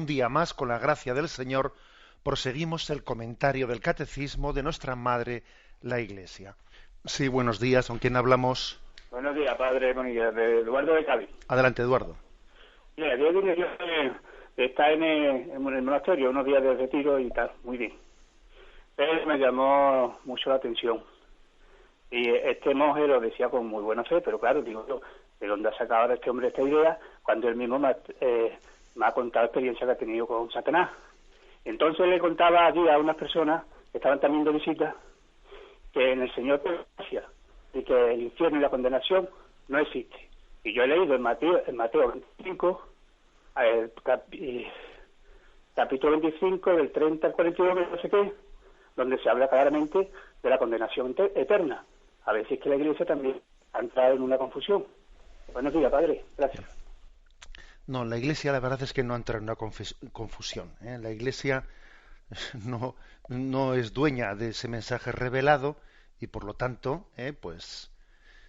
un día más, con la gracia del Señor, proseguimos el comentario del Catecismo de nuestra Madre, la Iglesia. Sí, buenos días. ¿Con quién hablamos? Buenos días, padre Bonilla, de Eduardo de Cádiz. Adelante, Eduardo. Mira, yo vine está en el monasterio, unos días de retiro y tal, muy bien. Pero me llamó mucho la atención. Y este monje lo decía con muy buena fe, pero claro, digo yo, ¿de dónde ha sacado ahora este hombre esta idea? Cuando él mismo me ha contado la experiencia que ha tenido con Satanás. Entonces le contaba allí a unas personas que estaban también de visita que en el Señor te gracia y que el infierno y la condenación no existe. Y yo he leído en Mateo 25, capítulo 25, del 30 al 42, no sé qué, donde se habla claramente de la condenación eterna. A veces que la Iglesia también ha entrado en una confusión. Buenos días, padre. Gracias. No, la Iglesia la verdad es que no entra en una confusión. La Iglesia no es dueña de ese mensaje revelado y por lo tanto, pues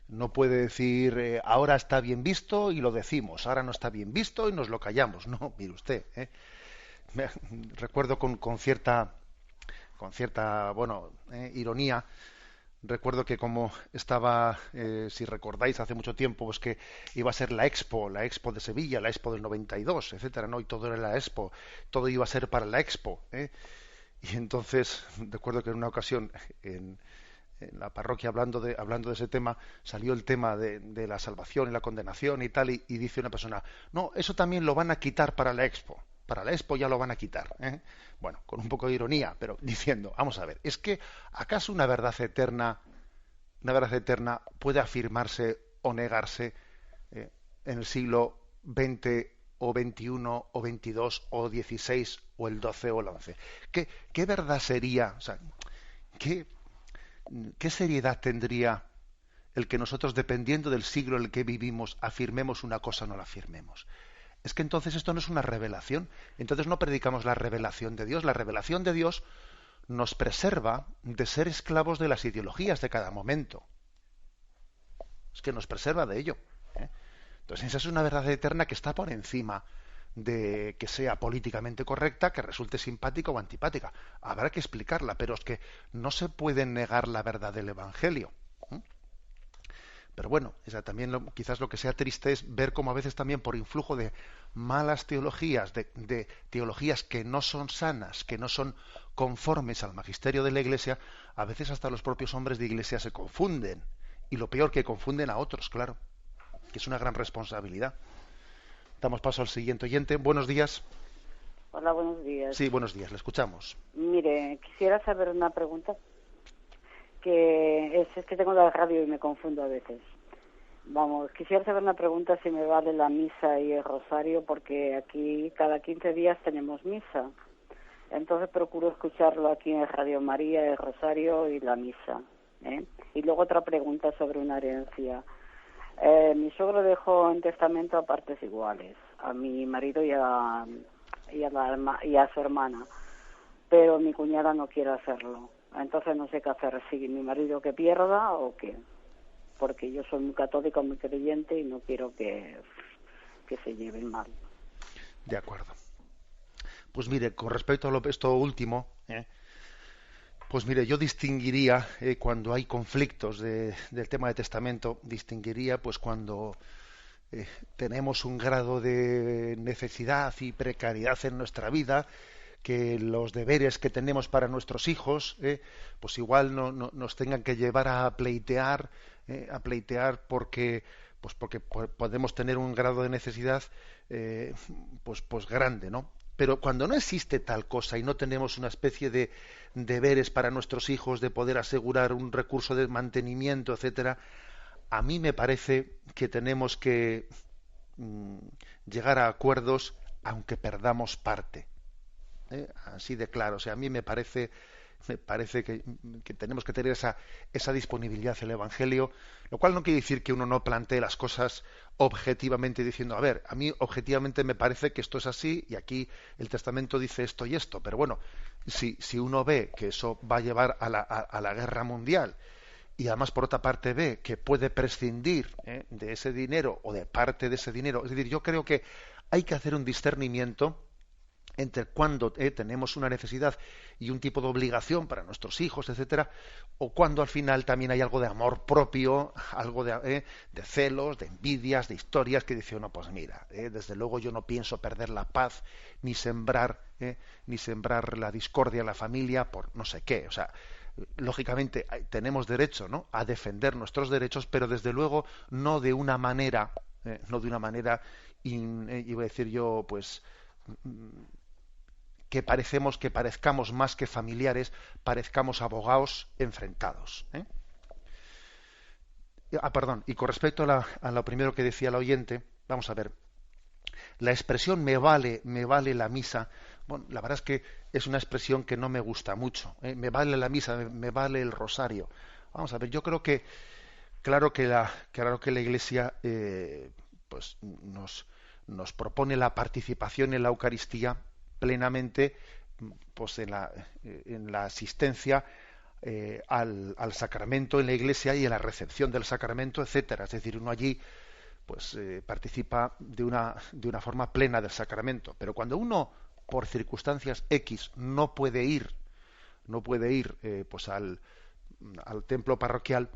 no puede decir ahora está bien visto y lo decimos, ahora no está bien visto y nos lo callamos. No, mire usted. Recuerdo con cierta ironía. Recuerdo que como estaba, si recordáis, hace mucho tiempo, pues que iba a ser la Expo de Sevilla, la Expo del 92, etcétera, ¿no? Y todo era la Expo, todo iba a ser para la Expo, ¿eh? Y entonces recuerdo que en una ocasión en la parroquia hablando de ese tema salió el tema de la salvación y la condenación y tal, y dice una persona, no, eso también lo van a quitar para la Expo. Para la Expo ya lo van a quitar, ¿eh? Bueno, con un poco de ironía, pero diciendo, vamos a ver, ¿es que acaso una verdad eterna puede afirmarse o negarse en el siglo XX o XXI o XXII o XVI o el XII o el XI? ¿Qué verdad sería, o sea, qué seriedad tendría el que nosotros, dependiendo del siglo en el que vivimos, afirmemos una cosa o no la afirmemos? Es que entonces esto no es una revelación. Entonces no predicamos la revelación de Dios. La revelación de Dios nos preserva de ser esclavos de las ideologías de cada momento. Es que nos preserva de ello, ¿eh? Entonces esa es una verdad eterna que está por encima de que sea políticamente correcta, que resulte simpática o antipática. Habrá que explicarla, pero es que no se puede negar la verdad del Evangelio. Pero bueno, también quizás lo que sea triste es ver cómo a veces también por influjo de malas teologías, de teologías que no son sanas, que no son conformes al magisterio de la Iglesia, a veces hasta los propios hombres de Iglesia se confunden. Y lo peor, que confunden a otros, claro, que es una gran responsabilidad. Damos paso al siguiente oyente. Buenos días. Hola, buenos días. Sí, buenos días, le escuchamos. Mire, quisiera saber una pregunta. Es que tengo la radio y me confundo a veces. Vamos, quisiera saber una pregunta si me vale la misa y el rosario, porque aquí cada 15 días tenemos misa. Entonces procuro escucharlo aquí en Radio María, el rosario y la misa, ¿eh? Y luego otra pregunta sobre una herencia. Mi suegro dejó en testamento a partes iguales, a mi marido y a su hermana, pero mi cuñada no quiere hacerlo. Entonces no sé qué hacer, si mi marido que pierda o qué, porque yo soy muy católica, muy creyente y no quiero que se lleven mal. De acuerdo. Pues mire, con respecto a esto último, pues mire, yo distinguiría cuando hay conflictos del tema de testamento, distinguiría pues cuando tenemos un grado de necesidad y precariedad en nuestra vida, que los deberes que tenemos para nuestros hijos, pues igual no nos tengan que llevar a pleitear porque podemos tener un grado de necesidad pues grande, ¿no? Pero cuando no existe tal cosa y no tenemos una especie de deberes para nuestros hijos, de poder asegurar un recurso de mantenimiento, etcétera, a mí me parece que tenemos que llegar a acuerdos aunque perdamos parte. Así de claro. O sea, a mí me parece que tenemos que tener esa disponibilidad en el Evangelio, lo cual no quiere decir que uno no plantee las cosas objetivamente diciendo, a ver, a mí objetivamente me parece que esto es así y aquí el Testamento dice esto y esto, pero bueno, si uno ve que eso va a llevar a la guerra mundial y además por otra parte ve que puede prescindir de ese dinero o de parte de ese dinero, es decir, yo creo que hay que hacer un discernimiento entre cuando tenemos una necesidad y un tipo de obligación para nuestros hijos, etcétera, o cuando al final también hay algo de amor propio, algo de celos, de envidias, de historias que dice uno, pues mira, desde luego yo no pienso perder la paz ni sembrar la discordia en la familia por no sé qué. O sea, lógicamente tenemos derecho, ¿no?, a defender nuestros derechos, pero desde luego no de una manera, iba a decir yo, pues que parezcamos más que familiares, parezcamos abogados enfrentados. Perdón, y con respecto a lo primero que decía el oyente, vamos a ver, la expresión me vale la misa, bueno, la verdad es que es una expresión que no me gusta mucho. Me vale la misa, me vale el rosario. Vamos a ver, yo creo que claro que la Iglesia pues nos propone la participación en la Eucaristía plenamente, pues en la asistencia al sacramento en la Iglesia y en la recepción del sacramento, etcétera. Es decir, uno allí pues participa de una forma plena del sacramento. Pero cuando uno por circunstancias X no puede ir pues al templo parroquial,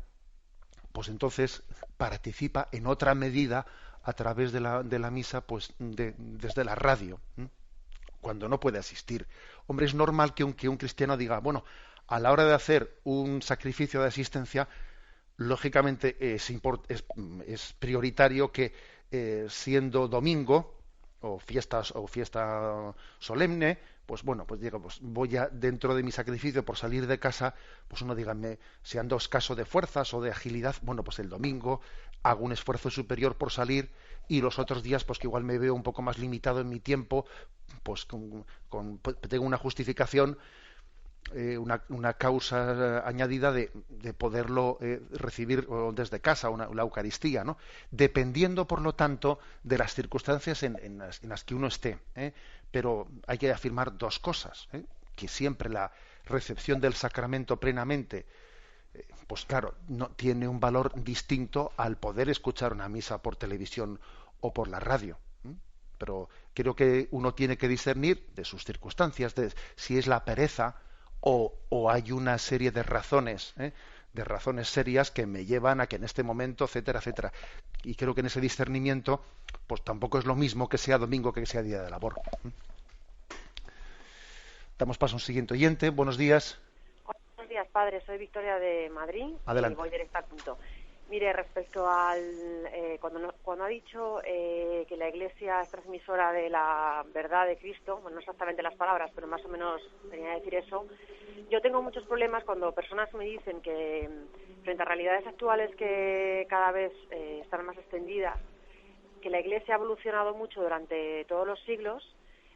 pues entonces participa en otra medida a través de la misa, pues desde la radio, cuando no puede asistir. Hombre, es normal que un cristiano diga, bueno, a la hora de hacer un sacrificio de asistencia, lógicamente es prioritario que siendo domingo o fiesta solemne, pues bueno, pues digo, pues voy a, dentro de mi sacrificio por salir de casa, pues uno dígame, sean dos casos de fuerzas o de agilidad, bueno, pues el domingo hago un esfuerzo superior por salir, y los otros días pues que igual me veo un poco más limitado en mi tiempo, pues tengo una justificación, una causa añadida de poderlo recibir desde casa, la Eucaristía, ¿no? Dependiendo, por lo tanto, de las circunstancias en las que uno esté. Pero hay que afirmar dos cosas, que siempre la recepción del sacramento plenamente, pues claro, no tiene un valor distinto al poder escuchar una misa por televisión o por la radio. Pero creo que uno tiene que discernir de sus circunstancias, de si es la pereza o hay una serie de razones serias que me llevan a que en este momento, etcétera, etcétera. Y creo que en ese discernimiento, pues tampoco es lo mismo que sea domingo que sea día de labor. Damos paso a un siguiente oyente. Buenos días. Buenos días, padre. Soy Victoria de Madrid. Adelante. Y voy directo al punto. Mire, respecto al cuando ha dicho que la Iglesia es transmisora de la verdad de Cristo, bueno, no exactamente las palabras, pero más o menos venía a decir eso, yo tengo muchos problemas cuando personas me dicen que frente a realidades actuales que cada vez están más extendidas, que la Iglesia ha evolucionado mucho durante todos los siglos,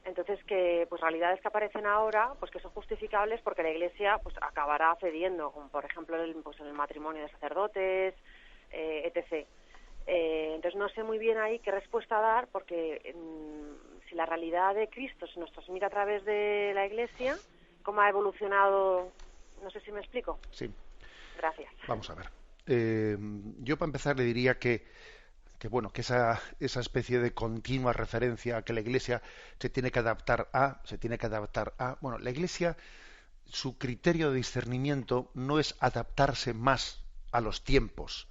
entonces que pues realidades que aparecen ahora pues que son justificables porque la Iglesia pues acabará cediendo, como por ejemplo en el matrimonio de sacerdotes, etc. Entonces no sé muy bien ahí qué respuesta dar, porque si la realidad de Cristo se nos transmite a través de la Iglesia, ¿cómo ha evolucionado? No sé si me explico. Sí. Gracias. Vamos a ver. Yo para empezar le diría que esa especie de continua referencia a que la Iglesia se tiene que adaptar a, bueno, la Iglesia, su criterio de discernimiento no es adaptarse más a los tiempos.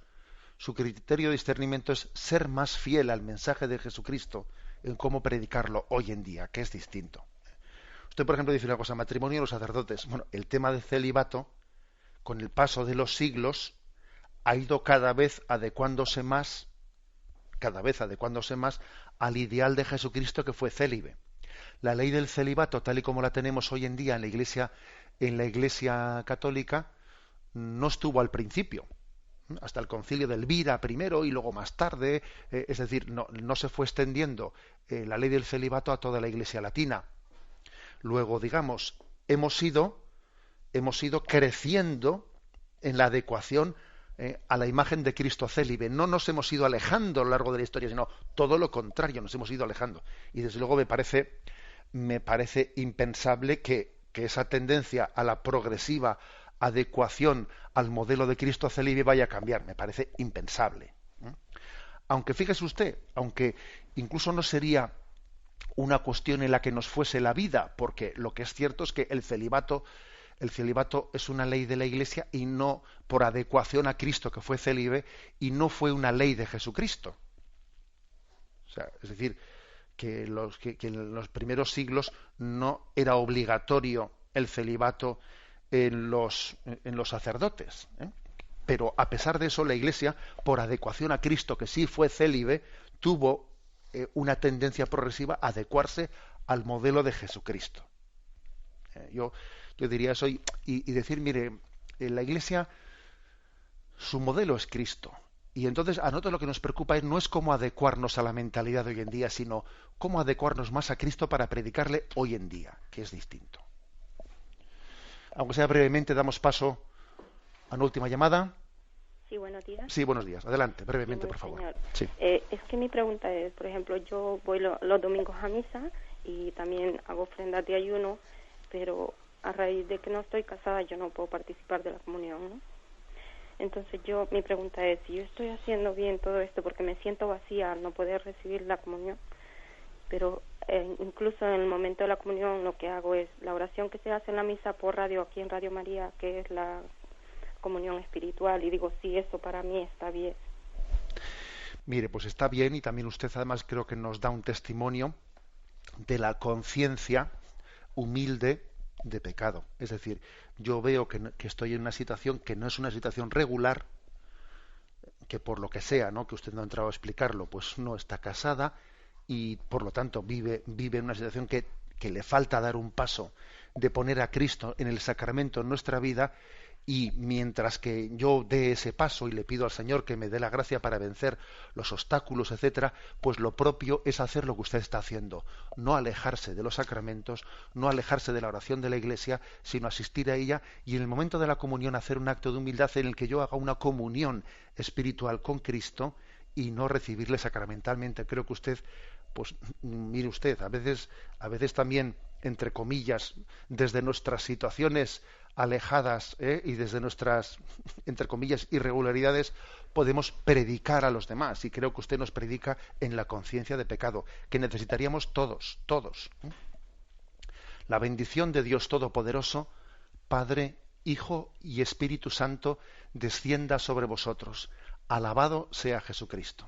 Su criterio de discernimiento es ser más fiel al mensaje de Jesucristo en cómo predicarlo hoy en día, que es distinto. Usted, por ejemplo, dice una cosa, matrimonio de los sacerdotes. Bueno, el tema del celibato, con el paso de los siglos, ha ido cada vez adecuándose más al ideal de Jesucristo, que fue célibe. La ley del celibato, tal y como la tenemos hoy en día en la Iglesia católica, no estuvo al principio, hasta el Concilio de Elvira primero y luego más tarde, es decir, no se fue extendiendo la ley del celibato a toda la Iglesia latina. Luego, digamos, hemos ido creciendo en la adecuación a la imagen de Cristo célibe. No nos hemos ido alejando a lo largo de la historia, sino todo lo contrario, nos hemos ido alejando. Y desde luego me parece impensable que esa tendencia a la progresiva adecuación al modelo de Cristo célibe vaya a cambiar. Me parece impensable. Aunque fíjese usted, aunque incluso no sería una cuestión en la que nos fuese la vida, porque lo que es cierto es que el celibato es una ley de la Iglesia y no por adecuación a Cristo, que fue célibe, y no fue una ley de Jesucristo. O sea, es decir, que en los primeros siglos no era obligatorio el celibato en los sacerdotes, ¿eh? Pero a pesar de eso, la Iglesia, por adecuación a Cristo, que sí fue célibe, tuvo una tendencia progresiva a adecuarse al modelo de Jesucristo. Yo diría eso y decir, mire, la Iglesia, su modelo es Cristo. Y entonces a nosotros lo que nos preocupa no es cómo adecuarnos a la mentalidad de hoy en día, sino cómo adecuarnos más a Cristo para predicarle hoy en día, que es distinto. Aunque sea brevemente, damos paso a una última llamada. Sí, buenos días. Sí, buenos días. Adelante, brevemente, Sí, por favor. señor. Sí. Es que mi pregunta es, por ejemplo, yo voy los domingos a misa y también hago ofrendas de ayuno, pero a raíz de que no estoy casada yo no puedo participar de la comunión, ¿no? Entonces mi pregunta es, si yo estoy haciendo bien todo esto porque me siento vacía al no poder recibir la comunión, pero incluso en el momento de la comunión lo que hago es la oración que se hace en la misa por radio, aquí en Radio María, que es la comunión espiritual, y digo, sí, eso para mí está bien. Mire, pues está bien, y también usted además creo que nos da un testimonio de la conciencia humilde de pecado. Es decir, yo veo que estoy en una situación que no es una situación regular, que por lo que sea, ¿no?, que usted no ha entrado a explicarlo, pues no está casada y por lo tanto vive en una situación que le falta dar un paso de poner a Cristo en el sacramento en nuestra vida. Y mientras que yo dé ese paso y le pido al Señor que me dé la gracia para vencer los obstáculos, etcétera, pues lo propio es hacer lo que usted está haciendo, no alejarse de los sacramentos, no alejarse de la oración de la Iglesia, sino asistir a ella y en el momento de la comunión hacer un acto de humildad en el que yo haga una comunión espiritual con Cristo y no recibirle sacramentalmente. Creo que usted, pues mire usted, a veces también, entre comillas, desde nuestras situaciones alejadas y desde nuestras, entre comillas, irregularidades, podemos predicar a los demás. Y creo que usted nos predica en la conciencia de pecado, que necesitaríamos todos. La bendición de Dios Todopoderoso, Padre, Hijo y Espíritu Santo, descienda sobre vosotros. Alabado sea Jesucristo.